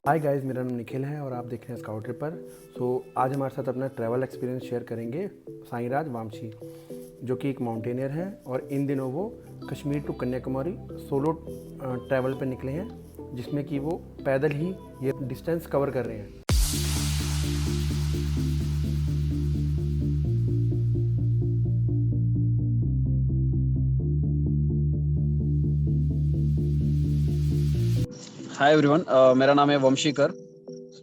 Hi guys, मेरा नाम निखिल है और आप देख रहे हैं स्काउट ट्रिपर। आज हमारे साथ अपना ट्रैवल एक्सपीरियंस शेयर करेंगे साईराज वामशी, जो कि एक माउंटेनियर है और इन दिनों वो Kashmir to Kanyakumari solo travel पर निकले हैं, जिसमें कि वो पैदल ही ये डिस्टेंस कवर कर रहे हैं। हाय एवरीवन, मेरा नाम है वंशीकर।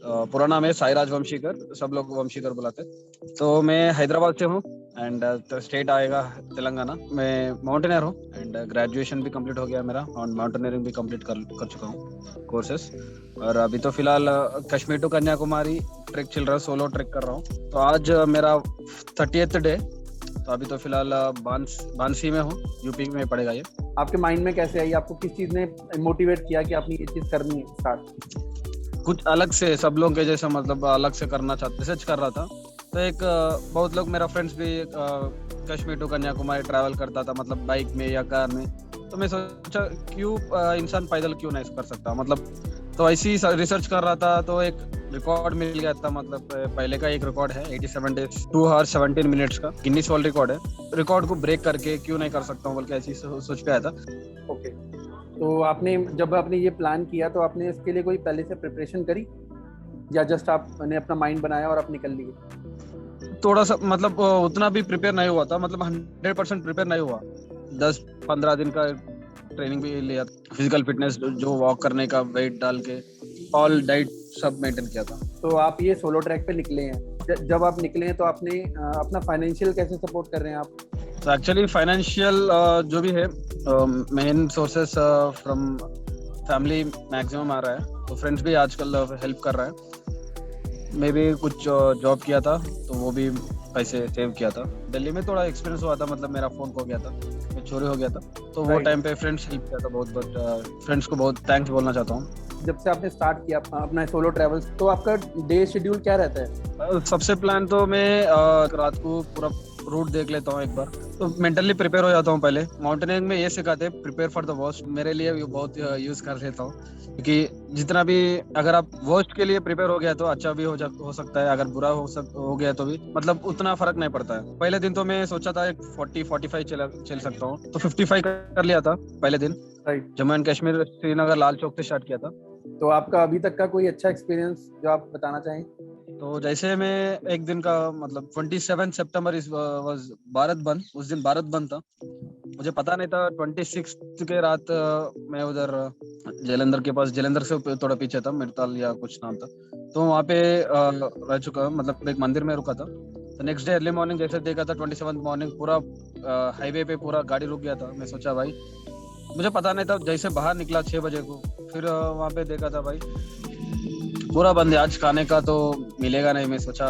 पूरा नाम है साईराज वंशीकर, सब लोग वंशीकर बुलाते हैं। तो मैं हैदराबाद से हूँ एंड स्टेट आएगा तेलंगाना। मैं माउंटेनियर हूँ एंड ग्रेजुएशन भी कंप्लीट हो गया मेरा और माउंटेनियरिंग भी कंप्लीट कर चुका हूँ कोर्सेस। और अभी तो फिलहाल कश्मीर टू कन्याकुमारी ट्रैक चल रहा है, सोलो ट्रैक कर रहा हूँ। तो आज मेरा 30th डे। तो अभी तो फिलहाल बांसी में हूँ, यूपी में पड़ेगा ये। आपके माइंड में कैसे आई? आपको किस चीज ने मोटिवेट किया कि आपने ये चीज करनी है स्टार्ट? कुछ अलग से, सब लोग के जैसे मतलब अलग से करना चाहते, रिसर्च कर रहा था। तो एक बहुत लोग, मेरा फ्रेंड्स भी कश्मीर टू कन्याकुमारी ट्रैवल करता था, मतलब बाइक में या कार में। तो मैं सोचा क्यों इंसान पैदल क्यों नहीं कर सकता, मतलब। तो ऐसी ही रिसर्च कर रहा था तो एक रिकॉर्ड मिल गया था, मतलब पहले का एक रिकॉर्ड है 87 डेज 2 hours 17 minutes का गिनीज वर्ल्ड रिकॉर्ड है। रिकॉर्ड को ब्रेक करके क्यों नहीं कर सकता हूँ बल्कि ऐसी सोच पे आया था। ओके, तो आपने जब आपने ये प्लान किया तो आपने इसके लिए कोई पहले से प्रिपरेशन करी या जस्ट आपने अपना माइंड बनाया और आप निकल लिए? थोड़ा सा मतलब उतना भी प्रिपेयर नहीं हुआ था, मतलब 100% प्रिपेयर नहीं हुआ। 10-15 दिन का ट्रेनिंग भी लिया, फिजिकल फिटनेस, जो वॉक करने का, वेट डाल के ऑल डाइट सब मेंटेन किया था। तो आप ये सोलो ट्रैक पे निकले हैं। जब आप निकले हैं तो आपने अपना फाइनेंशियल कैसे सपोर्ट कर रहे हैं आप? तो एक्चुअली फाइनेंशियल जो भी है, main sources from family maximum आ रहा है। तो फ्रेंड्स भी आजकल हेल्प कर रहा है। मैं भी कुछ जॉब किया था तो वो भी पैसे सेव किया था। दिल्ली में थोड़ा एक्सपीरियंस हुआ था, मतलब मेरा फोन खो गया था, मैं चोरी हो गया था। तो वो टाइम पे फ्रेंड्स हेल्प किया था बहुत, बट फ्रेंड्स को बहुत थैंक्स बोलना चाहता हूँ। जब से आपने स्टार्ट किया अपना सोलो ट्रैवल, तो आपका डे शेड्यूल क्या रहता है? सबसे प्लान तो मैं रात को पूरा रूट देख लेता हूँ एक बार, तो मेंटली प्रिपेयर हो जाता हूँ। पहले माउंटेनियरिंग में ये सिखाते हैं प्रिपेयर फॉर द वर्स्ट, मेरे लिए भी बहुत यूज कर लेता हूँ। क्योंकि जितना भी, अगर आप वर्स्ट के लिए प्रिपेयर हो गया तो अच्छा भी हो सकता है, अगर बुरा हो गया तो भी मतलब उतना फर्क नहीं पड़ता है। पहले दिन तो मैं सोचा था एक 40-45 चल सकता हूँ, तो 55 कर लिया था पहले दिन। राइट। जम्मू एंड कश्मीर श्रीनगर लाल चौक से स्टार्ट किया था। तो आपका अभी तक का कोई अच्छा एक्सपीरियंस जो आप बताना चाहें? तो जैसे मैं एक दिन का, मतलब 27 सितंबर इस वाज भारत बंद, उस दिन भारत बंद था। मुझे पता नहीं था। 26 के रात मैं उधर जलंधर के पास, जलंधर से थोड़ा पीछे था, मिरताल या कुछ नाम था, तो वहाँ पे रह चुका, मतलब एक मंदिर में रुका था। तो नेक्स्ट डे अर्ली मॉर्निंग जैसे देखा था, 27 मॉर्निंग पूरा हाईवे पे पूरा गाड़ी रुक गया था। मैं सोचा भाई, मुझे पता नहीं था, जैसे बाहर निकला 6 बजे को, फिर वहाँ पे देखा था भाई पूरा बंद है, आज खाने का तो मिलेगा नहीं। मैं सोचा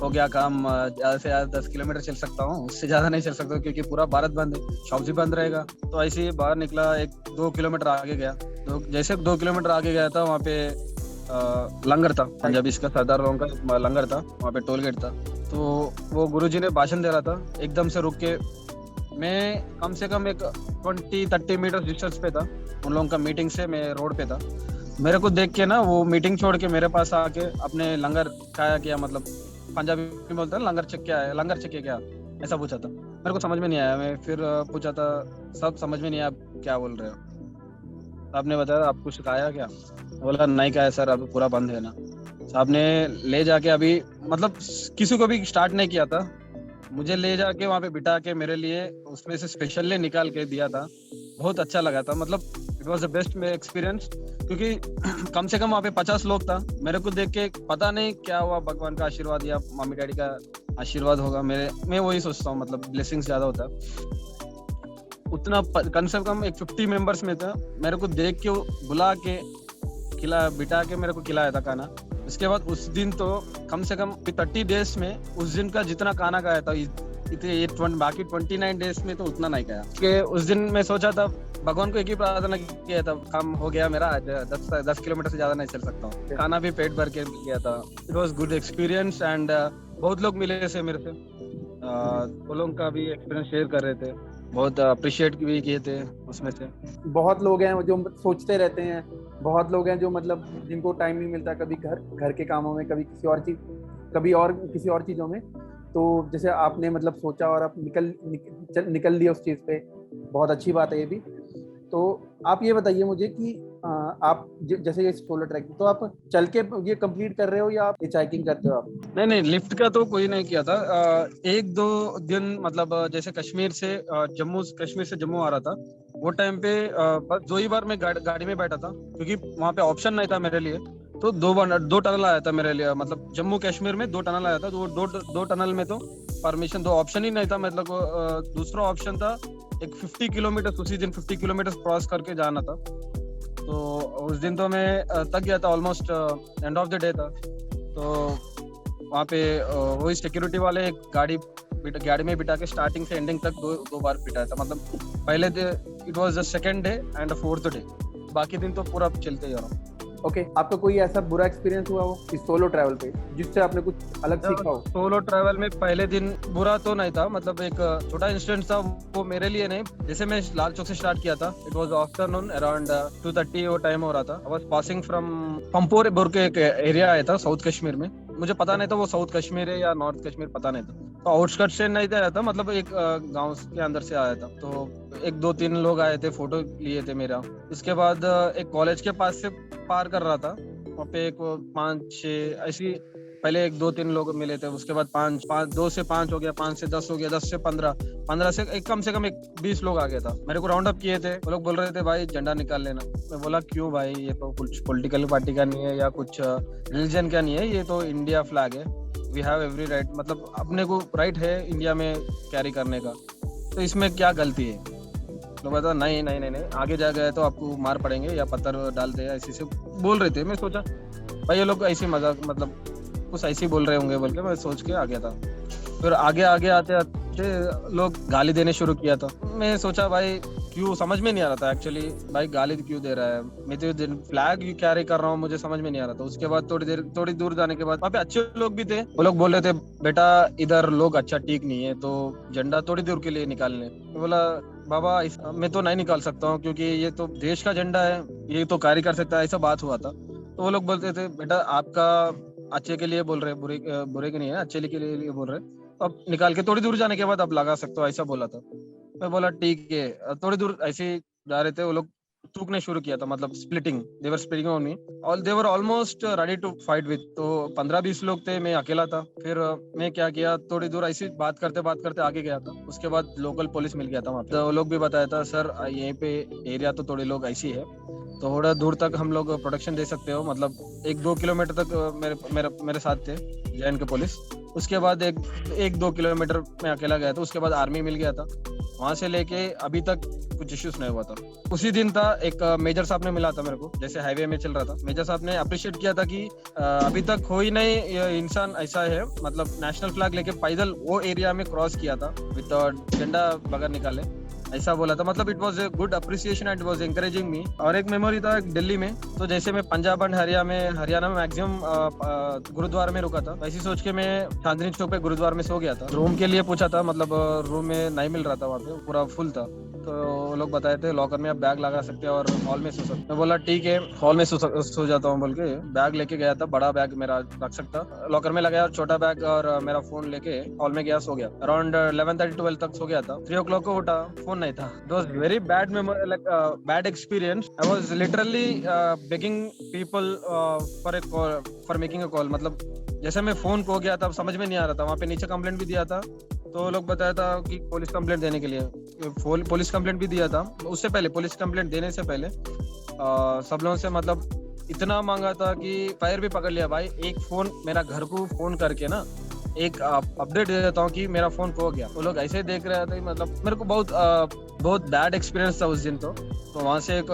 हो गया काम, ज्यादा से ज्यादा 10 किलोमीटर चल सकता हूँ, उससे ज्यादा नहीं चल सकता क्योंकि पूरा भारत बंद है, शॉप भी बंद रहेगा। तो ऐसे ही बाहर निकला, 1-2 किलोमीटर आगे गया। तो जैसे 2 किलोमीटर आगे गया था, वहाँ पे लंगर था, पंजाबी इसका सरदार लोगों का लंगर था, वहाँ पे टोल गेट था। तो वो गुरुजी ने भाषण दे रहा था, एकदम से रुक के, मैं कम से कम एक 20-30 मीटर डिस्टेंस पे था उन लोगों का मीटिंग से, मैं रोड पे था। मेरे को देख के ना, वो मीटिंग छोड़ के मेरे पास आके अपने लंगर खाया क्या, मतलब पंजाबी में बोलते हैं लंगर चख क्या है, लंगर चखे क्या, ऐसा पूछा था। मेरे को समझ में नहीं आया। मैं फिर पूछा था, सब समझ में नहीं आया, आप क्या बोल रहे हो? आपने बताया आप कुछ खाया क्या? बोला नहीं खाया सर, अभी पूरा बंद है ना। साहब ने ले जाके, अभी मतलब किसी को भी स्टार्ट नहीं किया था, मुझे ले जाके वहाँ पे बिठा के मेरे लिए उसमें से स्पेशली निकाल के दिया था। बहुत अच्छा लगा था, मतलब it was the best experience. क्योंकि कम से कम वहाँ पे 50 लोग था। मेरे को देख के पता नहीं क्या हुआ, भगवान का आशीर्वाद या मम्मी डैडी का आशीर्वाद होगा मेरे, मैं वही सोचता हूँ, मतलब ब्लेसिंग्स ज्यादा होता है उतना। कम से कम एक 50 मेंबर्स में था, मेरे को देख के बुला के बिठा के मेरे को खिलाया था खाना। उसके बाद उस दिन तो कम से कम 30 डेज में उस दिन का जितना खाना खाया था, बाकी 29 डेज में तो उतना नहीं खाया। कि उस दिन मैं सोचा था, भगवान को एक ही प्रार्थना किया था, काम हो गया मेरा आज, 10 किलोमीटर से ज्यादा नहीं चल सकता हूँ। खाना भी पेट भर के गया था। It was good experience and बहुत लोग मिले से मेरे से, वो लोग का भी एक्सपीरियंस शेयर कर रहे थे, बहुत अप्रिशिएट भी किए थे उसमें से। बहुत लोग हैं जो सोचते रहते हैं बहुत लोग हैं जो मतलब जिनको टाइम नहीं मिलता, कभी घर के कामों में, कभी किसी और चीज़ों में। तो जैसे आपने मतलब सोचा और आप निकल लिए उस चीज़ पे, बहुत अच्छी बात है ये भी। तो आप ये बताइए मुझे कि आप जैसे ये सोलो ट्रैकिंग तो आप चल के ये कंप्लीट कर रहे हो या आप हिचहाइकिंग करते हो आप? नहीं, लिफ्ट का तो कोई नहीं किया था। एक दो दिन मतलब जैसे कश्मीर से जम्मू आ रहा था, वो टाइम पे बस 2 ही बार मैं गाड़ी में बैठा था, क्योंकि वहाँ पे ऑप्शन नहीं था मेरे लिए। तो दो टनल आया था मेरे लिए, मतलब जम्मू कश्मीर में 2 टनल आया था। तो दो टनल में तो परमिशन, 2 ऑप्शन ही नहीं था। मतलब दूसरा ऑप्शन था एक 50 किलोमीटर, उसी दिन 50 किलोमीटर क्रॉस करके जाना था। तो उस दिन तो मैं थक गया था, almost end of the day था। तो वहाँ पे वही सिक्योरिटी वाले एक गाड़ी में बिठा के स्टार्टिंग से एंडिंग तक दो बार बिठाया था। मतलब पहले it was the second day and fourth day, बाकी दिन तो पूरा चलते ही रहा। ओके, आपका कोई ऐसा बुरा एक्सपीरियंस हुआ हो इस सोलो ट्रैवल पे जिससे आपने कुछ अलग सीखा हो? सोलो ट्रैवल में पहले दिन बुरा तो नहीं था, मतलब एक छोटा इंसिडेंट था, वो मेरे लिए नहीं। जैसे मैं लाल चौक से स्टार्ट किया था, इट वाज आफ्टरनून अराउंड 2:30 वो टाइम हो रहा था। I was passing from Pampore के एक एरिया आया था साउथ कश्मीर में। मुझे पता नहीं था वो साउथ कश्मीर है या नॉर्थ कश्मीर, पता नहीं था। तो आउटस्कर्ट से नहीं आया था, मतलब एक गांव के अंदर से आया था। तो 1-2-3 लोग आए थे, फोटो लिए थे मेरा। इसके बाद एक कॉलेज के पास से पार कर रहा था, वहाँ पे एक 5-6 ऐसी पहले 1-2-3 लोग मिले थे। उसके बाद 2 से 5 हो गया, 5 से 10 हो गया, 10 से 15 से कम 20 लोग आ गया था। मेरे को राउंड अप किए थे। वो लोग बोल रहे थे भाई झंडा निकाल लेना। मैं बोला क्यों भाई, ये तो कुछ पॉलिटिकल पार्टी का नहीं है या कुछ रिलीजन का नहीं है, ये तो इंडिया फ्लैग है। वी हैव एवरी राइट, मतलब अपने को राइट है इंडिया में कैरी करने का, तो इसमें क्या गलती है? लोग बता नहीं, आगे जा गए तो आपको मार पड़ेंगे या पत्थर डाल दे, ऐसे से बोल रहे थे। मैं सोचा भाई ये लोग ऐसे मजाक, मतलब कुछ ऐसे ही बोल रहे होंगे बोल के मैं सोच के आ गया था। फिर आगे आते लोग गाली देने शुरू किया था। मैं सोचा भाई क्यों, समझ में नहीं आ रहा था एक्चुअली, भाई गाली क्यों दे रहा है। मैं तो फ्लैग कैरी कर रहा हूँ, मुझे समझ में नहीं आ रहा था। उसके बाद थोड़ी दूर जाने के बाद वहाँ पे अच्छे लोग भी थे। वो लोग बोल रहे थे बेटा इधर लोग अच्छा ठीक नहीं है, तो झंडा थोड़ी दूर के लिए निकालने। बोला बाबा मैं तो नहीं निकाल सकता हूँ, क्योंकि ये तो देश का झंडा है, ये तो कैरी कर सकता है, ऐसा बात हुआ था। तो वो लोग बोलते थे बेटा आपका अच्छे के लिए बोल रहे, बुरे के नहीं है, अच्छे के लिए बोल रहे, तो अब निकाल के थोड़ी दूर जाने के बाद आप लगा सकते हो, ऐसा बोला था। मैं बोला ठीक है। थोड़ी दूर ऐसे जा रहे थे, वो लोग थूकने शुरू किया था, मतलब they were splitting on me, all they were almost ready to fight with. तो 15-20 लोग थे, मैं अकेला था। फिर मैं क्या किया, थोड़ी दूर ऐसी बात करते आगे गया था। उसके बाद लोकल पुलिस मिल गया था वहाँ पे। तो वो लोग भी बताया था सर यहीं पे एरिया तो थोड़े लोग ऐसी है, थोड़ा दूर तक हम लोग प्रोटेक्शन दे सकते हो, मतलब 1-2 किलोमीटर तक मेरे साथ थे जैन के पुलिस। उसके बाद 1-2 किलोमीटर में अकेला गया था। उसके बाद आर्मी मिल गया था। वहां से लेके अभी तक कुछ इश्यूज नहीं हुआ था। उसी दिन था एक मेजर साहब ने मिला था मेरे को, जैसे हाईवे में चल रहा था। मेजर साहब ने अप्रिशिएट किया था कि अभी तक कोई नहीं ये इंसान ऐसा है, मतलब नेशनल फ्लैग लेके पैदल वो एरिया में क्रॉस किया था विद झंडा बगैर निकाले, ऐसा बोला था। मतलब it was a good appreciation and it was encouraging me. और एक मेमोरी था दिल्ली में, तो जैसे मैं पंजाब एंड हरियाणा में मैक्सिमम गुरुद्वारा में रुका था, वैसे सोच के मैं चांदनी चौक पे गुरुद्वारा में सो गया था। रूम के लिए पूछा था, मतलब रूम में नहीं मिल रहा था, वहाँ पे पूरा फुल था। तो वो लोग बताए थे लॉकर में आप बैग लगा सकते हैं और हॉल में सो सकते। मैं बोला ठीक है, हॉल में सो जाता हूँ बोल के बैग लेके गया था। बड़ा बैग मेरा रख सकता, लॉकर में लगाया, और छोटा बैग और मेरा फोन लेके हॉल में गया, सो गया। अराउंड 11:30-12 तक सो गया था। 3 o'clock को उठा, फोन नहीं था। It was very bad memory, like bad experience. I was literally begging people for making a call. मतलब जैसे मैं फोन खो गया था, समझ में नहीं आ रहा था। वहाँ पे नीचे कंप्लेंट भी दिया था, तो लोग बताया था कि पुलिस कंप्लेंट देने के लिए। पुलिस कंप्लेंट भी दिया था उससे पहले, पुलिस कंप्लेंट देने से पहले सब लोगों से मतलब इतना मांगा था कि फायर भी पकड़ लिया भाई। एक फोन मेरा घर को फोन करके ना एक अपडेट दे देता हूँ कि मेरा फोन खो गया। वो लोग ऐसे देख रहे थे, मतलब मेरे को बहुत बैड एक्सपीरियंस था उस दिन। तो वहाँ से एक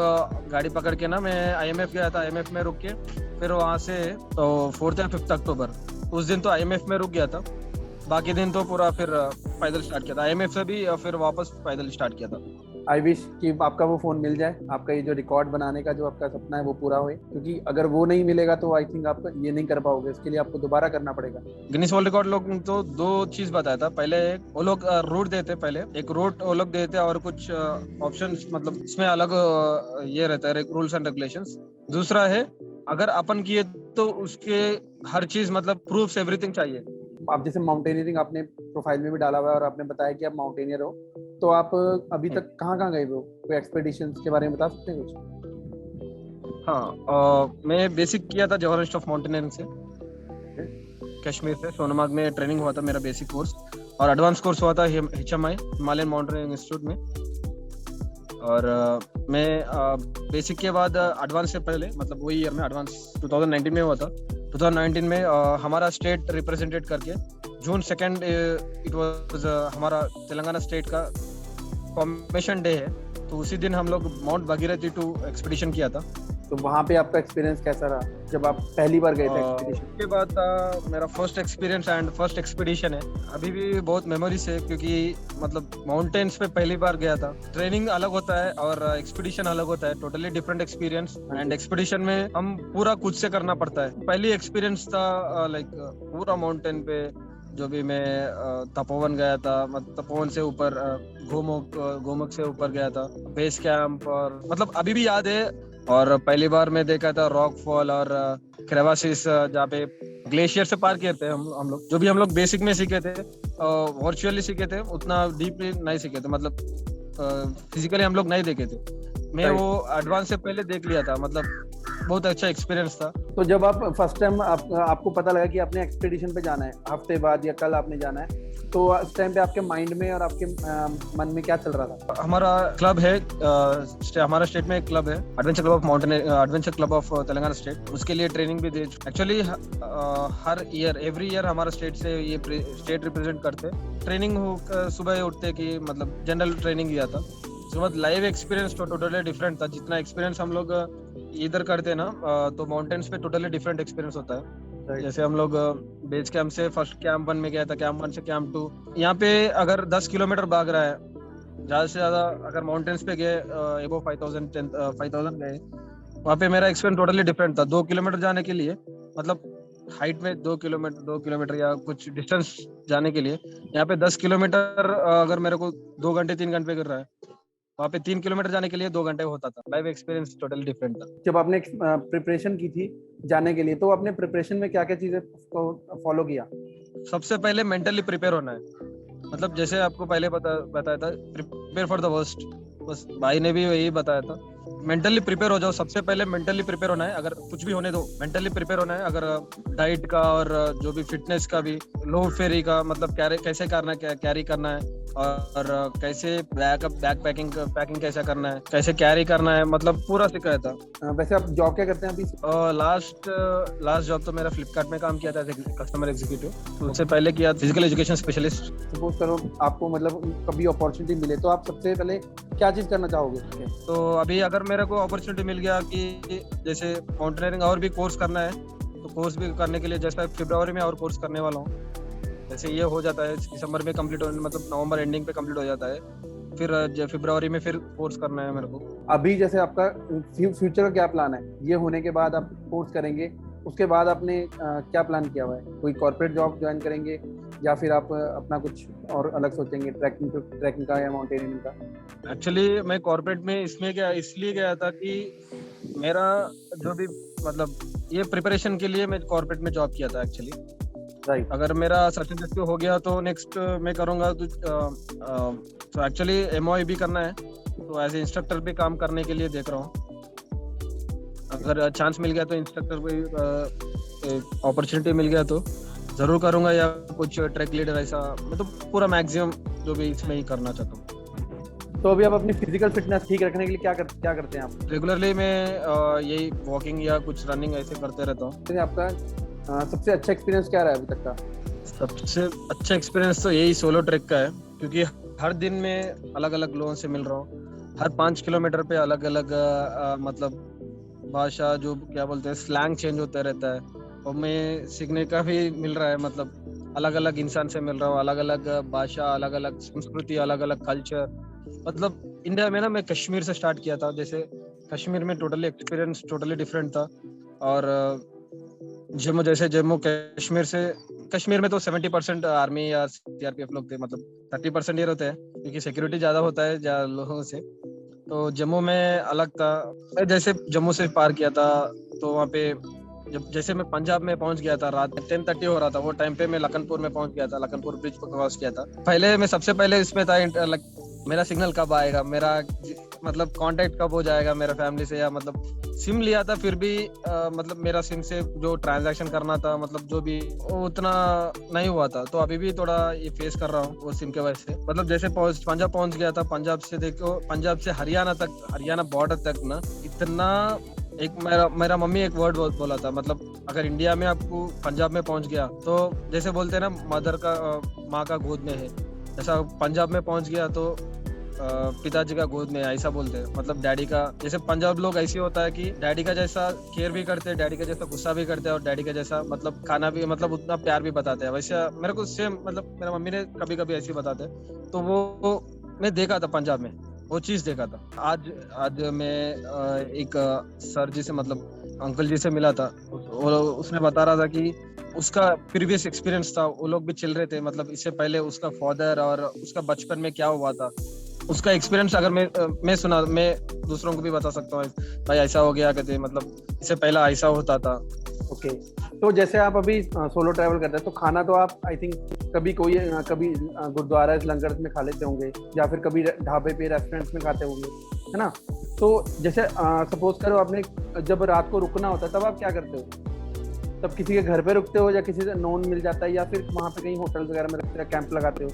गाड़ी पकड़ के ना मैं IMF गया था। IMF में रुक के फिर वहाँ से तो 4th या 5th अक्टूबर उस दिन तो IMF में रुक गया था। बाकी दिन तो पूरा फिर पैदल स्टार्ट किया था IMF से भी, फिर वापस पैदल स्टार्ट किया था। आई विश कि आपका वो फ़ोन मिल जाए, आपका ये जो रिकॉर्ड बनाने का जो आपका सपना है वो पूरा होए, क्योंकि अगर वो नहीं मिलेगा तो आई थिंक आप ये नहीं कर पाओगे, इसके लिए आपको दोबारा करना पड़ेगा। गिनीज वर्ल्ड रिकॉर्ड लोग तो दो चीज बताया था। पहले वो लोग रूट देते, पहले एक रूट वो लोग देते और कुछ ऑप्शंस, मतलब इसमें अलग ये रहता है रूल्स एंड रेगुलेशंस। दूसरा है अगर अपन किए तो उसके हर चीज मतलब प्रूफ्स एवरीथिंग चाहिए। आप जैसे माउंटेनियरिंग आपने प्रोफाइल में भी डाला हुआ है और आपने बताया कि आप माउंटेनियर हो, तो आप अभी तक कहाँ कहाँ गए हो? कोई एक्सपेडिशंस के बारे में बता सकते हैं कुछ? हाँ, मैं बेसिक किया था जवाहर इंस्टीट्यूट ऑफ माउंटेनियरिंग से, कश्मीर से सोनमार्ग में ट्रेनिंग हुआ था मेरा बेसिक कोर्स, और एडवांस कोर्स हुआ था HMI हिमालयन माउंटेनियरिंग इंस्टीट्यूट में। और मैं बेसिक के बाद एडवांस से पहले मतलब वही ईयर में एडवांस 2019 में हुआ था। 2019 में हमारा स्टेट रिप्रेजेंटेड करके जून 2 इट वाज हमारा तेलंगाना स्टेट का फॉर्मेशन डे है, तो उसी दिन हम लोग माउंट भागीरथी टू एक्सपीडिशन किया था। तो वहाँ पे आपका एक्सपीरियंस कैसा रहा जब आप पहली बार गए थे एक्सपीडिशन? उसके बाद मेरा first experience and first expedition है, अभी भी बहुत मेमोरीज है, क्योंकि मतलब माउंटेन्स पे पहली बार गया था। ट्रेनिंग अलग होता है और एक्सपीडिशन अलग होता है, totally different experience. And expedition में हम पूरा खुद से करना पड़ता है। पहली एक्सपीरियंस था लाइक पूरा माउंटेन पे, जो भी मैं तपोवन गया था, तपोवन से ऊपर गोमुख से ऊपर गया था, बेस कैंप, और मतलब अभी भी याद है। और पहली बार मैं देखा था रॉक फॉल और क्रेवासिस, जहाँ पे ग्लेशियर से पार किए थे हम लोग। जो भी हम लोग बेसिक में सीखे थे, वर्चुअली सीखे थे, उतना डीपली नहीं सीखे थे, मतलब फिजिकली हम लोग नहीं देखे थे। मैं वो एडवांस से पहले देख लिया था, मतलब बहुत अच्छा एक्सपीरियंस था। तो जब आप फर्स्ट टाइम आपको पता लगा कि आपने एक्सपीडिशन पे जाना है, हफ्ते बाद या कल आपने जाना है, तो उस टाइम पे आपके माइंड में और आपके मन में क्या चल रहा था? हमारा क्लब है, हमारा स्टेट में एक क्लब है, adventure club of mountain, adventure club of Telangana state. उसके लिए ट्रेनिंग भी they actually her year every year हमारा स्टेट से ये स्टेट रिप्रेजेंट करते। ट्रेनिंग हो सुबह उठते कि मतलब जनरल ट्रेनिंग किया था। उसके बाद लाइव एक्सपीरियंस तो टोटली डिफरेंट था। जितना एक्सपीरियंस हम लोग इधर करते हैं ना, तो माउंटेन्स पे टोटली डिफरेंट एक्सपीरियंस होता है। जैसे हम लोग बेस कैंप से फर्स्ट कैंप 1 में गया था, कैंप 1 से कैंप 2। यहाँ पे अगर 10 किलोमीटर भाग रहा है, ज्यादा से ज्यादा अगर माउंटेन्स पे गए एबो 5000 गए, वहाँ पे मेरा एक्सपीरियंस टोटली डिफरेंट था। 2 किलोमीटर जाने के लिए, मतलब हाइट में 2 किलोमीटर या कुछ डिस्टेंस जाने के लिए, यहाँ पे 10 किलोमीटर अगर मेरे को 2 घंटे 3 घंटे कर रहा है, वहाँ पे 3 किलोमीटर जाने के लिए 2 घंटे होता था। लाइव एक्सपीरियंस टोटली डिफरेंट था। जब आपने प्रिपरेशन की थी जाने के लिए, तो आपने प्रिपरेशन में क्या क्या चीजें फॉलो किया? सबसे पहले मेंटली प्रिपेयर होना है, मतलब जैसे आपको पहले बताया था, प्रिपेयर फॉर द वर्स्ट, बस भाई ने भी यही बताया था। मेंटली प्रिपेयर हो जाओ, सबसे पहले मेंटली प्रिपेयर होना है। अगर कुछ भी होने दो, मेंटली प्रिपेयर होना है। अगर डाइट का और जो भी फिटनेस का भी, लो फेरी का, मतलब कैसे करना है, कैरी करना है, और कैसे बैक पैकिंग कैसे करना है, कैसे कैरी करना है, मतलब पूरा सिखाया था। वैसे आप जॉब क्या करते हैं अभी? लास्ट जॉब तो मेरा फ्लिपकार्ट में काम किया था कस्टमर एग्जीक्यूटिव, तो उससे पहले किया फिजिकल एजुकेशन स्पेशलिस्ट। सपोज करो आपको मतलब कभी अपॉर्चुनिटी मिले, तो आप सबसे पहले क्या चीज करना चाहोगे? तो अभी अगर मेरे को अपॉर्चुनिटी मिल गया कि जैसे माउंटेनियरिंग और भी कोर्स करना है, तो कोर्स भी करने के लिए जैसा फरवरी में और कोर्स करने वाला हूँ। जैसे ये हो जाता है दिसंबर में कंप्लीट हो, मतलब नवंबर एंडिंग पे कंप्लीट हो जाता है, फिर फरवरी में फिर कोर्स करना है मेरे को। अभी जैसे आपका फ्यूचर का क्या प्लान है? ये होने के बाद आप कोर्स करेंगे, उसके बाद आपने क्या प्लान किया हुआ है? कोई कॉर्पोरेट जॉब ज्वाइन करेंगे या फिर आप अपना कुछ और अलग सोचेंगे, ट्रैकिंग का या माउंटेनियरिंग का? एक्चुअली मैं कॉर्पोरेट में इसलिए गया था कि मेरा जो भी मतलब ये प्रिपरेशन के लिए मैं कॉर्पोरेट में जॉब किया था एक्चुअली। राइट। अगर मेरा सर्टिफिकेट हो गया तो नेक्स्ट मैं करूँगा तो एक्चुअली MOI भी करना है, तो एज ए इंस्ट्रक्टर भी काम करने के लिए देख रहा हूँ। अगर चांस मिल गया तो इंस्ट्रक्टर कोई अपॉर्चुनिटी मिल गया तो जरूर करूँगा, या कुछ ट्रैक लीडर ऐसा, मैं तो पूरा मैक्सिमम जो भी इसमें ही करना चाहता हूँ। तो अभी आप अपनी फिजिकल फिटनेस ठीक रखने के लिए क्या करते हैं आप? रेगुलरली मैं यही वॉकिंग या कुछ रनिंग ऐसे करते रहता हूँ। आपका सबसे अच्छा एक्सपीरियंस क्या रहा है अभी तक का? सबसे अच्छा एक्सपीरियंस तो यही सोलो ट्रैक का है, क्योंकि हर दिन में अलग अलग लोगों से मिल रहा हूँ। हर 5 किलोमीटर पे अलग अलग मतलब भाषा, जो क्या बोलते हैं, स्लैंग चेंज होता रहता है, और मैं सीखने का भी मिल रहा है। मतलब अलग अलग इंसान से मिल रहा हूँ, अलग अलग भाषा, अलग अलग संस्कृति, अलग अलग कल्चर। मतलब इंडिया में ना मैं कश्मीर से स्टार्ट किया था। जैसे कश्मीर में टोटली एक्सपीरियंस टोटली डिफरेंट था। और जम्मू कश्मीर में तो 70% आर्मी या सीआरपीएफ लोग थे, मतलब 30% ये रहते हैं क्योंकि सिक्योरिटी ज्यादा होता है लोगों से। तो जम्मू में अलग था। मैं जैसे जम्मू से पार किया था तो वहाँ पे जब जैसे मैं पंजाब में पहुंच गया था, रात में 10:30 हो रहा था, वो टाइम पे मैं लखनपुर में पहुंच गया था, लखनपुर ब्रिज पर क्रॉस किया था। सबसे पहले इसमें था मेरा सिग्नल कब आएगा, मेरा मतलब कांटेक्ट कब हो जाएगा मेरा फैमिली से, या मतलब सिम लिया था फिर भी मतलब मेरा सिम से जो ट्रांजैक्शन करना था, मतलब जो भी वो उतना नहीं हुआ था। तो अभी भी थोड़ा ये फेस कर रहा हूँ वो सिम के वजह से। मतलब जैसे पंजाब पहुंच गया था, पंजाब से हरियाणा बॉर्डर तक ना इतना मेरा मम्मी एक वर्ड बोला था, मतलब अगर इंडिया में आपको पंजाब में पहुंच गया तो जैसे बोलते हैं ना मदर का माँ का गोद में है, ऐसा पंजाब में पहुंच गया तो पिताजी का गोद में, ऐसा बोलते हैं। मतलब डैडी का, जैसे पंजाब लोग ऐसे होता है कि डैडी का जैसा केयर भी करते हैं, डैडी का जैसा गुस्सा भी करते हैं, और डैडी का जैसा मतलब खाना भी, मतलब उतना प्यार भी बताते हैं। वैसे मेरे को सेम, मतलब मेरा मम्मी ने कभी कभी ऐसे बताते हैं। तो वो मैं देखा था पंजाब में, वो चीज देखा था। आज मैं एक सर जी से, मतलब अंकल जी से मिला था। उसने बता रहा था कि उसका प्रीवियस एक्सपीरियंस था, वो लोग भी चल रहे थे, मतलब इससे पहले उसका फादर और उसका बचपन में क्या हुआ था, उसका एक्सपीरियंस अगर मैं दूसरों को भी बता सकता हूँ, भाई ऐसा हो गया कहते, मतलब इससे पहला ऐसा होता था। ओके, तो जैसे आप अभी सोलो ट्रैवल करते हैं तो खाना तो आप आई थिंक कभी कभी गुरुद्वारा लंगर में खा लेते होंगे, या फिर कभी ढाबे पे रेस्टोरेंट्स में खाते होंगे, है ना? तो जैसे सपोज करो आपने जब रात को रुकना होता है तब आप क्या करते हो? तब किसी के घर पे रुकते हो, या किसी से नॉन मिल जाता है, या फिर वहाँ पे कहीं होटल वगैरह में रखते हो, कैंप लगाते हो?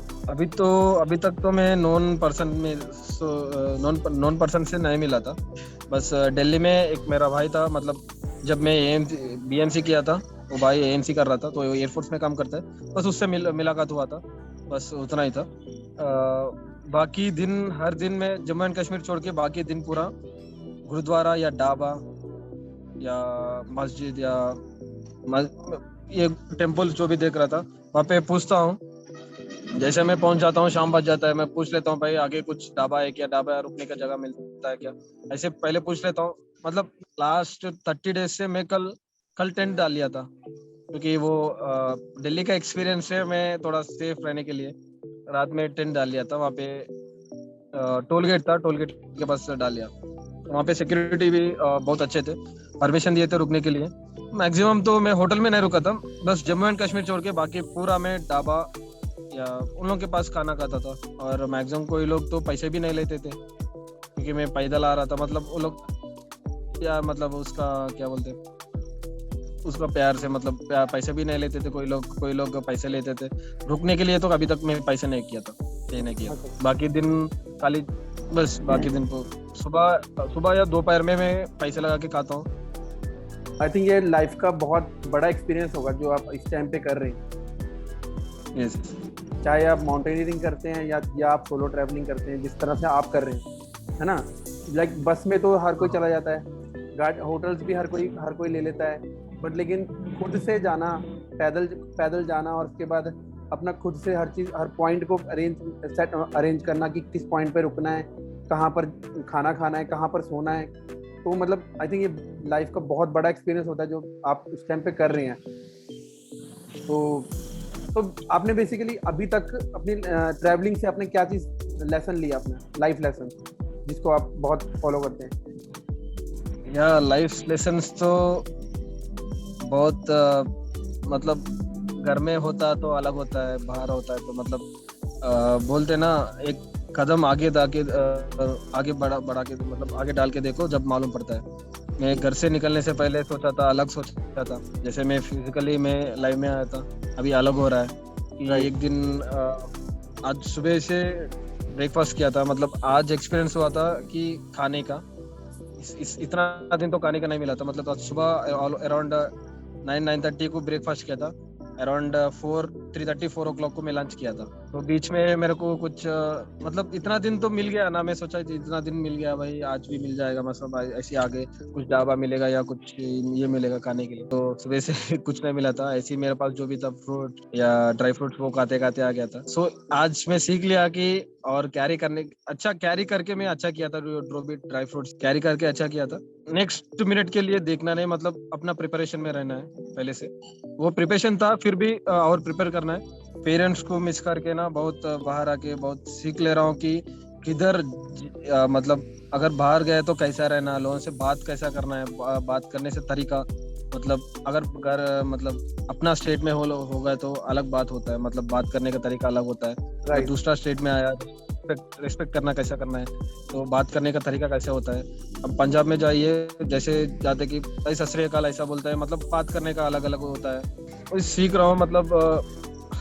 अभी तक तो मैं नॉन पर्सन से नहीं मिला था। बस दिल्ली में एक मेरा भाई था, मतलब जब मैं बीएमसी किया था, वो भाई एएमसी कर रहा था, तो एयरफोर्स में काम करता है, बस उससे मुलाकात हुआ था, बस उतना ही था। बाकी दिन, हर दिन में जम्मू एंड कश्मीर छोड़ के बाकी दिन पूरा गुरुद्वारा या ढाबा या मस्जिद या ये टेम्पल जो भी देख रहा था वहाँ पे पूछता हूँ। जैसे मैं पहुंच जाता हूँ, शाम बच जाता है, मैं पूछ लेता हूँ भाई आगे कुछ ढाबा है क्या, ढाबा रुकने का जगह मिलता है क्या, ऐसे पहले पूछ लेता हूँ। मतलब लास्ट 30 डेज से मैं कल टेंट डाल लिया था, क्योंकि वो दिल्ली का एक्सपीरियंस है, मैं थोड़ा सेफ रहने के लिए रात में टेंट डाल लिया था। वहाँ पे टोल गेट था, टोल गेट के पास डाल लिया। वहाँ पे सिक्योरिटी भी बहुत अच्छे थे, परमिशन दिए थे रुकने के लिए। मैक्सिमम तो मैं होटल में नहीं रुका था, बस जम्मू एंड कश्मीर छोड़ के बाकी पूरा मैं ढाबा या उन लोगों के पास खाना खाता था। और मैक्सिमम कोई लोग तो पैसे भी नहीं लेते थे, क्योंकि मैं पैदल आ रहा था। मतलब वो लोग या मतलब उसका क्या बोलते, उसका प्यार से, मतलब पैसे भी नहीं लेते थे। कोई लोग पैसे लेते थे रुकने के लिए, तो अभी तक मैं पैसे नहीं किया था, पे नहीं किया। बाकी दिन खाली बस, बाकी दिन को सुबह या दोपहर में मैं पैसे लगा के खाता हूँ। आई थिंक ये लाइफ का बहुत बड़ा एक्सपीरियंस होगा जो आप इस टाइम पे कर रहे हैं। यस, चाहे आप माउंटेनियरिंग करते हैं या आप सोलो ट्रैवलिंग करते हैं, जिस तरह से आप कर रहे हैं, है ना? लाइक बस में तो हर कोई चला जाता है, होटल्स भी हर कोई ले लेता है, बट लेकिन खुद से जाना, पैदल जाना, और उसके बाद अपना खुद से हर चीज़, हर पॉइंट को अरेंज करना कि किस पॉइंट पे रुकना है, कहाँ पर खाना खाना है, कहाँ पर सोना है। तो मतलब आई थिंक ये लाइफ का बहुत बड़ा एक्सपीरियंस होता है जो आप इस टाइम पे कर रहे हैं। तो आपने बेसिकली अभी तक अपनी ट्रैवलिंग से आपने क्या चीज़ लेसन लिया, अपना लाइफ लेसन जिसको आप बहुत फॉलो करते हैं? या लाइफ लेसन्स तो बहुत मतलब घर में होता तो अलग होता है, बाहर होता है तो मतलब बोलते ना, एक कदम आगे बढ़ा के, मतलब आगे डाल के देखो, जब मालूम पड़ता है। मैं घर से निकलने से पहले अलग सोचा था। जैसे मैं फिजिकली मैं लाइफ में आया था, अभी अलग हो रहा है कि एक दिन आज सुबह से ब्रेकफास्ट किया था, मतलब आज एक्सपीरियंस हुआ था कि खाने का इतना दिन तो खाने का नहीं मिला था। मतलब आज सुबह अराउंड 9:30 को ब्रेकफास्ट किया था, अराउंड 3:30 4 o'clock को मैं लंच किया था। तो बीच में मेरे को कुछ मतलब इतना दिन तो मिल गया ना, मैं सोचा इतना दिन मिल गया भाई, आज भी मिल जाएगा, मतलब ऐसे आगे कुछ ढाबा मिलेगा या कुछ ये मिलेगा खाने के लिए। तो सुबह से कुछ नहीं मिला था, ऐसे ही मेरे पास जो भी था फ्रूट या ड्राई फ्रूट वो खाते खाते आ गया था। सो आज मैं सीख लिया कि और कैरी करने अच्छा कैरी करके मैं अच्छा किया था, जो भी ड्राई फ्रूट्स कैरी करके अच्छा किया था। नेक्स्ट मिनट के लिए देखना नहीं, मतलब अपना प्रिपरेशन में रहना है पहले से। वो प्रिपरेशन था, फिर भी और प्रिपेयर करना है। पेरेंट्स को मिस करके ना बहुत बाहर आके बहुत सीख ले रहा हूँ कि किधर मतलब अगर बाहर गए तो कैसा रहना, लोगों से बात कैसा करना है, बात करने से तरीका, मतलब अगर घर मतलब अपना स्टेट में होगा तो अलग बात होता है, मतलब बात करने का तरीका अलग होता है। राइट। तो दूसरा स्टेट में आया, रिस्पेक्ट करना कैसा करना है, तो बात करने का तरीका कैसा होता है। अब पंजाब में जाइए, जैसे जाते कि भाई सत श्री अकाल ऐसा बोलता है, मतलब बात करने का अलग अलग होता है। तो सीख रहा हूँ, मतलब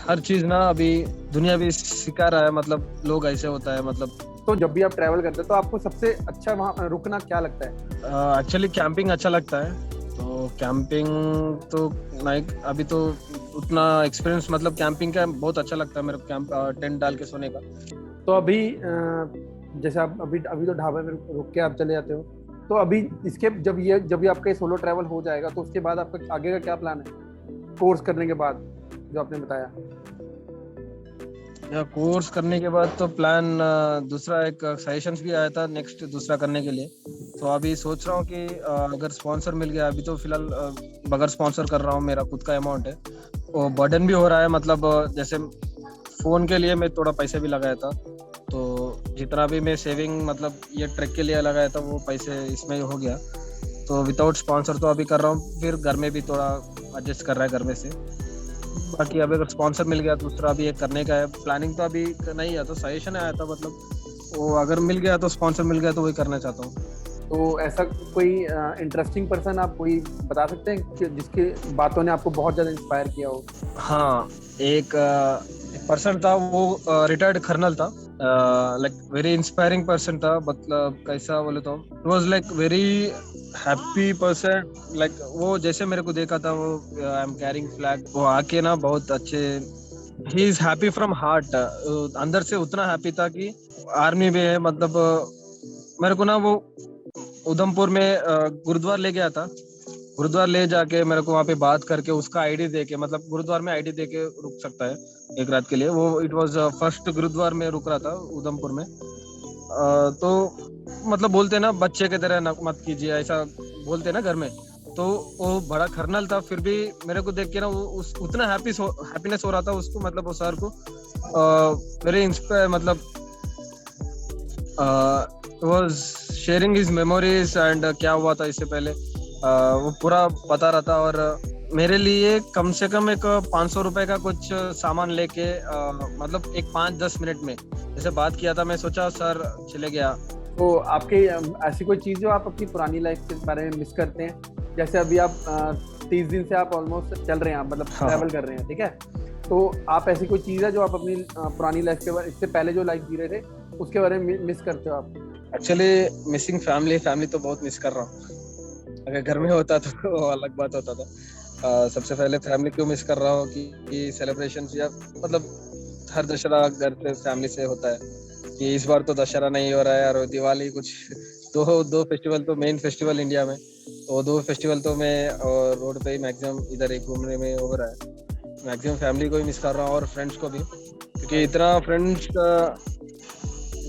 हर चीज ना अभी दुनिया भी सिखा रहा है, मतलब लोग ऐसे होता है मतलब। तो जब भी आप ट्रैवल करते हैं तो आपको सबसे अच्छा वहाँ रुकना क्या लगता है? एक्चुअली कैंपिंग अच्छा लगता है। तो कैंपिंग तो लाइक अभी तो उतना एक्सपीरियंस, मतलब कैंपिंग का बहुत अच्छा लगता है मेरे को, कैंप टेंट डाल के सोने का। तो अभी जैसे आप अभी अभी तो ढाबे में रुक के आप चले जाते हो, तो अभी इसके जब भी आपका सोलो ट्रैवल हो जाएगा तो उसके बाद आपका आगे का क्या प्लान है कोर्स करने के बाद, जो आपने बताया? या कोर्स करने के बाद तो प्लान दूसरा एक सजेशंस भी आया था नेक्स्ट दूसरा करने के लिए। तो अभी सोच रहा हूँ कि अगर स्पॉन्सर मिल गया, अभी तो फिलहाल बगैर स्पॉन्सर कर रहा हूँ, मेरा खुद का अमाउंट है, वो बर्डन भी हो रहा है, मतलब जैसे फोन के लिए मैं थोड़ा पैसे भी लगाया था, तो जितना भी मैं सेविंग मतलब ये ट्रैक के लिए लगाया था वो पैसे इसमें हो गया। तो विदाउट स्पॉन्सर तो अभी कर रहा हूँ, फिर घर में भी थोड़ा एडजस्ट कर रहा है घर में से। बाकी अभी अगर स्पॉन्सर मिल गया तो दूसरा भी एक करने का है, प्लानिंग तो अभी नहीं है, तो सजेशन आया था, मतलब वो अगर मिल गया तो स्पॉन्सर मिल गया तो वही करना चाहता हूँ। तो ऐसा कोई इंटरेस्टिंग पर्सन आप कोई बता सकते हैं कि जिसकी बातों ने आपको बहुत ज़्यादा इंस्पायर किया हो? हाँ, एक पर्सन था, वो रिटायर्ड कर्नल था, लाइक वेरी इंस्पायरिंग पर्सन था, मतलब कैसा बोले तो it was like very happy person, like वो जैसे मेरे को देखा था, वो आई एम कैरिंग फ्लैग, वो आके ना बहुत अच्छे, he is happy from heart, अंदर से उतना हैप्पी था कि आर्मी में है, मतलब मेरे को ना वो उधमपुर में गुरुद्वार ले गया था, गुरुद्वार ले जाके मेरे को वहाँ पे बात करके उसका आईडी दे के, मतलब गुरुद्वार में आईडी दे के रुक सकता है एक रात के लिए, वो इट वाज फर्स्ट गुरुद्वार में रुक रहा था उधमपुर में। तो मतलब बोलते ना बच्चे की तरह मत कीजिए, ऐसा बोलते ना घर में। तो वो बड़ा खरनल था, फिर भी मेरे को देख के ना वो उतना हैप्पीनेस हो रहा था उसको, मतलब वो सर को वेरी इंस्पायर, मतलब was sharing his memories and क्या हुआ था इससे पहले, वो पूरा बता रहा था। और मेरे लिए कम से कम एक 500 रुपए का कुछ सामान लेके मतलब एक 5-10 मिनट में जैसे बात किया था, मैं सोचा सर चले गया। तो आपके ऐसी कोई चीज़ जो आप अपनी पुरानी लाइफ के बारे में मिस करते हैं? जैसे अभी आप 30 दिन से आप ऑलमोस्ट चल रहे हैं, आप मतलब हाँ। ट्रैवल कर रहे हैं, ठीक है? तो आप ऐसी कोई चीज़ है जो आप अपनी पुरानी लाइफ के बारे, इससे पहले जो लाइफ जी रहे थे उसके बारे में मिस करते हो आप? एक्चुअली मिसिंग फैमिली तो बहुत मिस कर रहा हूँ। अगर घर में होता तो अलग बात होता था। सबसे पहले फैमिली क्यों मिस कर रहा हूँ कि सेलिब्रेशन या मतलब हर दशहरा घर पे फैमिली से होता है, कि इस बार तो दशहरा नहीं हो रहा है और दिवाली कुछ दो फेस्टिवल तो मेन फेस्टिवल इंडिया में, तो दो फेस्टिवल तो मैं और रोड पे ही मैक्सिमम इधर ही घूमने में हो रहा है। मैक्सिमम फैमिली को ही मिस कर रहा हूँ और फ्रेंड्स को भी, क्योंकि इतना फ्रेंड्स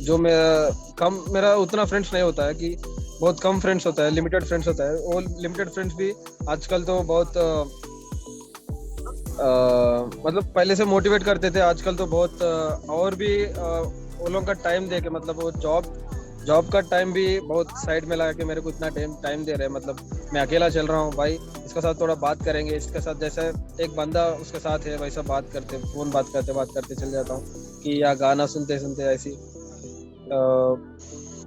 जो मेरा उतना फ्रेंड्स नहीं होता है, कि बहुत कम फ्रेंड्स होता है, लिमिटेड फ्रेंड्स होता है। वो लिमिटेड फ्रेंड्स भी आजकल तो बहुत मतलब पहले से मोटिवेट करते थे, आजकल तो बहुत और भी वो लोगों का टाइम दे के, मतलब वो जॉब का टाइम भी बहुत साइड में लगा के मेरे को इतना टाइम दे रहे हैं। मतलब मैं अकेला चल रहा हूँ भाई, इसके साथ थोड़ा बात करेंगे, इसके साथ जैसे एक बंदा उसके साथ है वैसा बात करते चल जाता हूँ, कि या गाना सुनते सुनते ऐसी।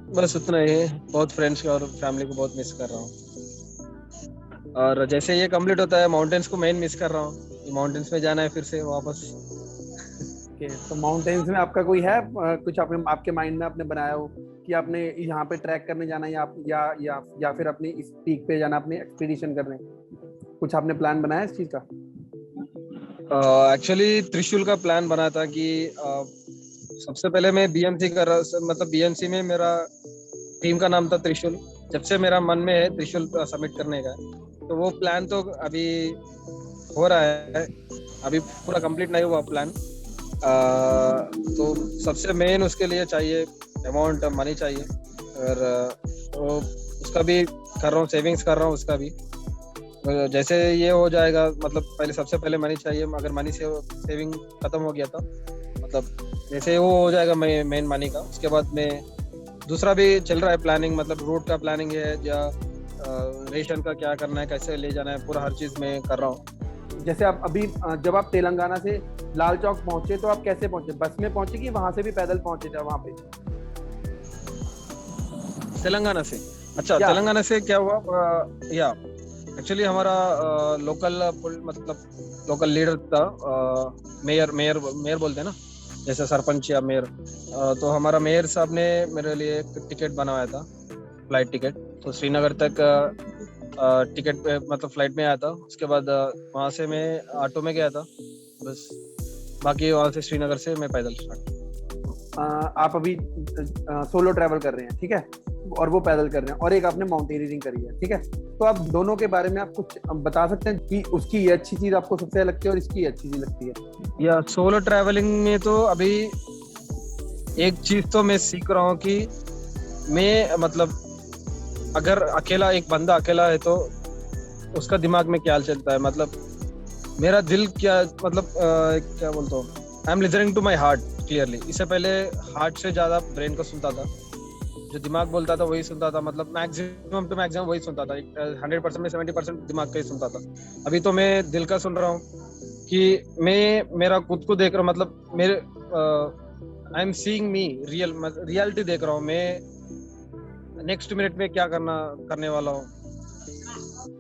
बस उतना ही है, बहुत फ्रेंड्स और फैमिली को बहुत मिस कर रहा हूँ। और जैसे ये कंप्लीट होता है, माउंटेन्स को मेन मिस कर रहा हूँ, माउंटेन्स में जाना है फिर से वापस। ओके, तो माउंटेन्स में आपका कोई है कुछ आपके माइंड में आपने बनाया हो कि आपने यहाँ पे ट्रैक करने जाना है, या फिर अपनी इस पीक पे जाना, अपनी एक्सपीडिशन करने, कुछ आपने प्लान बनाया इस चीज़ का? एक्चुअली त्रिशूल का प्लान बना था कि सबसे पहले मैं बीएमसी कर रहा, मतलब बीएमसी में मेरा टीम का नाम था त्रिशूल। जब से मेरा मन में है त्रिशूल सबमिट करने का, तो वो प्लान तो अभी हो रहा है, अभी पूरा कंप्लीट नहीं हुआ प्लान। तो सबसे मेन उसके लिए चाहिए अमाउंट, मनी चाहिए, और तो उसका भी कर रहा हूँ, सेविंग्स कर रहा हूँ उसका भी। जैसे ये हो जाएगा, मतलब पहले सबसे पहले मनी चाहिए। अगर मनी से सेविंग खत्म हो गया था, मतलब जैसे वो हो जाएगा मेन मनी का, उसके बाद में दूसरा भी चल रहा है प्लानिंग, मतलब रूट का प्लानिंग है, या रेशन का क्या करना है, कैसे ले जाना है, पूरा हर चीज़ में कर रहा हूँ। जैसे आप अभी जब आप तेलंगाना से लाल चौक पहुंचे तो आप कैसे पहुंचे? बस में पहुंचे कि वहां से भी पैदल पहुंचे थे वहां पे? तेलंगाना से, अच्छा या तेलंगाना से क्या हुआ, या एक्चुअली हमारा लोकल, मतलब लोकल लीडर था, मेयर मेयर मेयर बोलते हैं ना, जैसे सरपंच या मेयर। तो हमारा मेयर साहब ने मेरे लिए एक टिकट बनवाया था, फ्लाइट टिकट। तो श्रीनगर तक टिकट पे, मतलब फ्लाइट में आया था। उसके बाद वहाँ से मैं ऑटो में गया था बस, बाकी वहाँ से श्रीनगर से मैं पैदल स्टार्ट। आप अभी सोलो ट्रैवल कर रहे हैं, ठीक है, और वो पैदल कर रहे हैं, और एक आपने माउंटेनियरिंग करी है, ठीक है। तो आप दोनों के बारे में आप कुछ बता सकते हैं कि उसकी ये अच्छी चीज आपको सबसे लगती है और इसकी ये अच्छी चीज लगती है? या सोलो ट्रैवलिंग में तो अभी एक चीज तो मैं सीख रहा हूँ कि मैं, मतलब अगर अकेला, एक बंदा अकेला है तो उसका दिमाग में क्या चलता है, मतलब मेरा दिल क्या, मतलब क्या बोलता हूँ, I am listening to my heart clearly. इससे पहले हार्ट से ज्यादा ब्रेन को सुनता था, जो दिमाग बोलता था वही सुनता था, मतलब मैक्सिमम टू मैक्सिमम वही सुनता था। 100% में 70% दिमाग का ही सुनता था। अभी तो मैं दिल का सुन रहा हूँ कि मैं मेरा खुद को देख रहा हूँ, मतलब मेरे I am seeing me reality देख रहा हूँ मैं, नेक्स्ट मिनट में क्या करने वाला हूँ।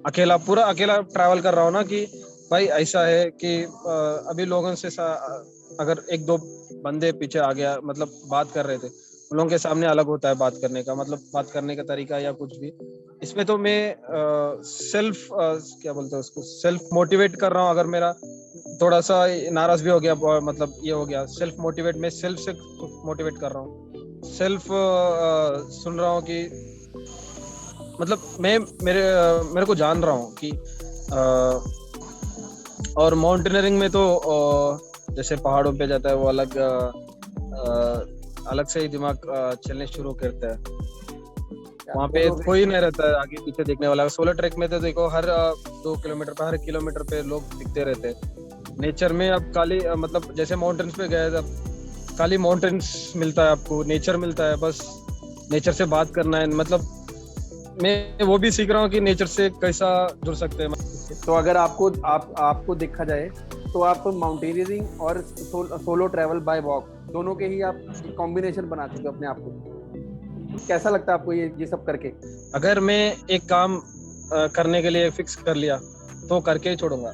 अकेला, पूरा अकेला ट्रैवल कर रहा हूँ ना, कि भाई ऐसा है कि अभी लोगों से अगर एक दो बंदे पीछे आ गया, मतलब बात कर रहे थे, उन लोगों के सामने अलग होता है बात करने का, मतलब बात करने का तरीका या कुछ भी। इसमें तो मैं सेल्फ, क्या बोलते हैं उसको, सेल्फ मोटिवेट कर रहा हूँ। अगर मेरा थोड़ा सा नाराज भी हो गया, मतलब ये हो गया, सेल्फ मोटिवेट, मैं सेल्फ से मोटिवेट कर रहा हूँ, सेल्फ सुन रहा हूँ कि, मतलब मैं मेरे को जान रहा हूँ कि और माउंटेनियरिंग में तो जैसे पहाड़ों पे जाता है वो अलग से ही दिमाग चलने शुरू करता है। वहाँ पे कोई नहीं रहता है आगे पीछे देखने वाला। सोलो ट्रैक में तो देखो, हर 2 किलोमीटर पे, हर किलोमीटर पे लोग दिखते रहते हैं। नेचर में अब खाली, मतलब जैसे माउंटेन्स पे गए तब खाली माउंटेन्स मिलता है आपको, नेचर मिलता है, बस नेचर से बात करना है। मतलब मैं वो भी सीख रहा हूँ कि नेचर से कैसा जुड़ सकते हैं। तो अगर आपको देखा जाए तो आप माउंटेनियरिंग और सोलो ट्रैवल बाय वॉक दोनों के ही आप कॉम्बिनेशन बना चुके हो अपने आप को। कैसा लगता है आपको ये सब करके? अगर मैं एक काम करने के लिए फिक्स कर लिया तो करके ही छोड़ूंगा।